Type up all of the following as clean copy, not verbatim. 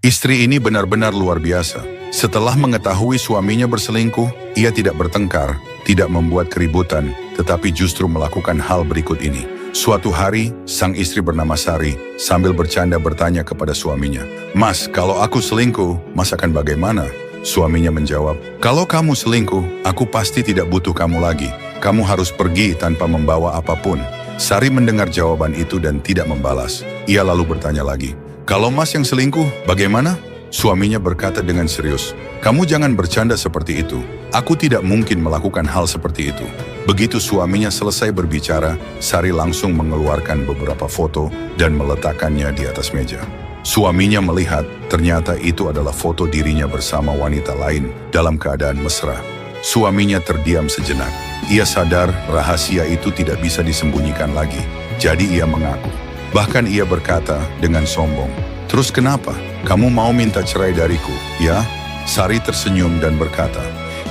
Istri ini benar-benar luar biasa. Setelah mengetahui suaminya berselingkuh, ia tidak bertengkar, tidak membuat keributan, tetapi justru melakukan hal berikut ini. Suatu hari, sang istri bernama Sari sambil bercanda bertanya kepada suaminya, "Mas, kalau aku selingkuh, Mas akan bagaimana?" Suaminya menjawab, "Kalau kamu selingkuh, aku pasti tidak butuh kamu lagi. Kamu harus pergi tanpa membawa apapun." Sari mendengar jawaban itu dan tidak membalas. Ia lalu bertanya lagi, "Kalau Mas yang selingkuh, bagaimana?" Suaminya berkata dengan serius, "Kamu jangan bercanda seperti itu. Aku tidak mungkin melakukan hal seperti itu." Begitu suaminya selesai berbicara, Sari langsung mengeluarkan beberapa foto dan meletakkannya di atas meja. Suaminya melihat ternyata itu adalah foto dirinya bersama wanita lain dalam keadaan mesra. Suaminya terdiam sejenak. Ia sadar rahasia itu tidak bisa disembunyikan lagi. Jadi ia mengaku. Bahkan ia berkata dengan sombong, "Terus kenapa? Kamu mau minta cerai dariku, ya?" Sari tersenyum dan berkata,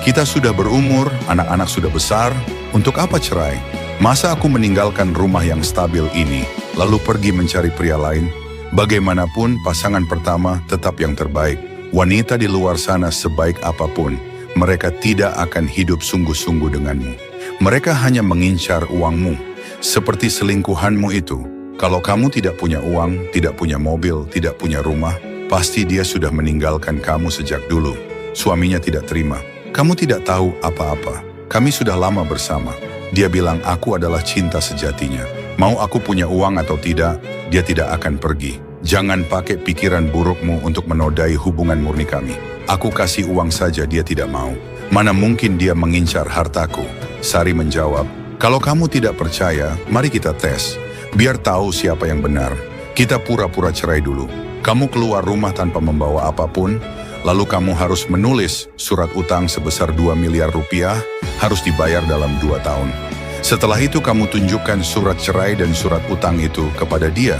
"Kita sudah berumur, anak-anak sudah besar, untuk apa cerai? Masa aku meninggalkan rumah yang stabil ini, lalu pergi mencari pria lain? Bagaimanapun pasangan pertama tetap yang terbaik. Wanita di luar sana sebaik apapun, mereka tidak akan hidup sungguh-sungguh denganmu. Mereka hanya mengincar uangmu. Seperti selingkuhanmu itu. Kalau kamu tidak punya uang, tidak punya mobil, tidak punya rumah, pasti dia sudah meninggalkan kamu sejak dulu." Suaminya tidak terima. "Kamu tidak tahu apa-apa. Kami sudah lama bersama. Dia bilang aku adalah cinta sejatinya. Mau aku punya uang atau tidak, dia tidak akan pergi. Jangan pakai pikiran burukmu untuk menodai hubungan murni kami. Aku kasih uang saja dia tidak mau. Mana mungkin dia mengincar hartaku?" Sari menjawab, "Kalau kamu tidak percaya, mari kita tes. Biar tahu siapa yang benar. Kita pura-pura cerai dulu. Kamu keluar rumah tanpa membawa apapun, lalu kamu harus menulis surat utang sebesar 2 miliar rupiah, harus dibayar dalam 2 tahun. Setelah itu kamu tunjukkan surat cerai dan surat utang itu kepada dia,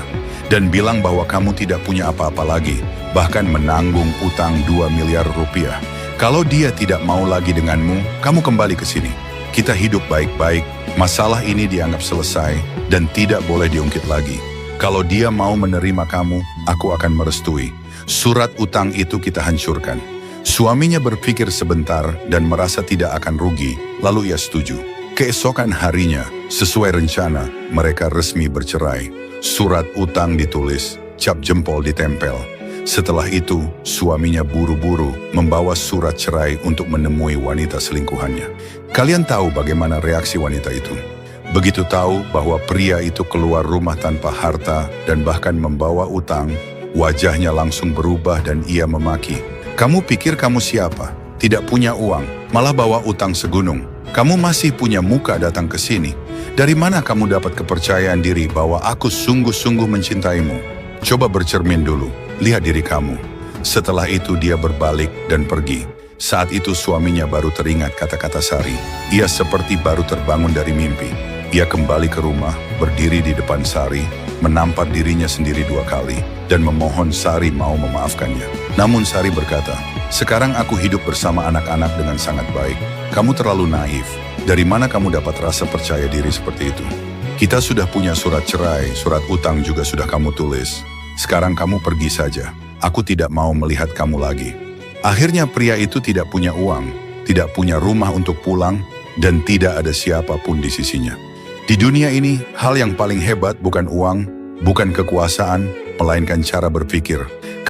dan bilang bahwa kamu tidak punya apa-apa lagi, bahkan menanggung utang 2 miliar rupiah. Kalau dia tidak mau lagi denganmu, kamu kembali ke sini. Kita hidup baik-baik, masalah ini dianggap selesai, dan tidak boleh diungkit lagi. Kalau dia mau menerima kamu, aku akan merestui. Surat utang itu kita hancurkan." Suaminya berpikir sebentar dan merasa tidak akan rugi, lalu ia setuju. Keesokan harinya, sesuai rencana, mereka resmi bercerai. Surat utang ditulis, cap jempol ditempel. Setelah itu, suaminya buru-buru membawa surat cerai untuk menemui wanita selingkuhannya. Kalian tahu bagaimana reaksi wanita itu? Begitu tahu bahwa pria itu keluar rumah tanpa harta dan bahkan membawa utang, wajahnya langsung berubah dan ia memaki. "Kamu pikir kamu siapa? Tidak punya uang, malah bawa utang segunung. Kamu masih punya muka datang ke sini. Dari mana kamu dapat kepercayaan diri bahwa aku sungguh-sungguh mencintaimu? Coba bercermin dulu, lihat diri kamu." Setelah itu dia berbalik dan pergi. Saat itu suaminya baru teringat kata-kata Sari. Ia seperti baru terbangun dari mimpi. Ia kembali ke rumah, berdiri di depan Sari, menampar dirinya sendiri 2 kali, dan memohon Sari mau memaafkannya. Namun Sari berkata, "Sekarang aku hidup bersama anak-anak dengan sangat baik. Kamu terlalu naif. Dari mana kamu dapat rasa percaya diri seperti itu? Kita sudah punya surat cerai, surat utang juga sudah kamu tulis. Sekarang kamu pergi saja. Aku tidak mau melihat kamu lagi." Akhirnya pria itu tidak punya uang, tidak punya rumah untuk pulang, dan tidak ada siapapun di sisinya. Di dunia ini, hal yang paling hebat bukan uang, bukan kekuasaan, melainkan cara berpikir.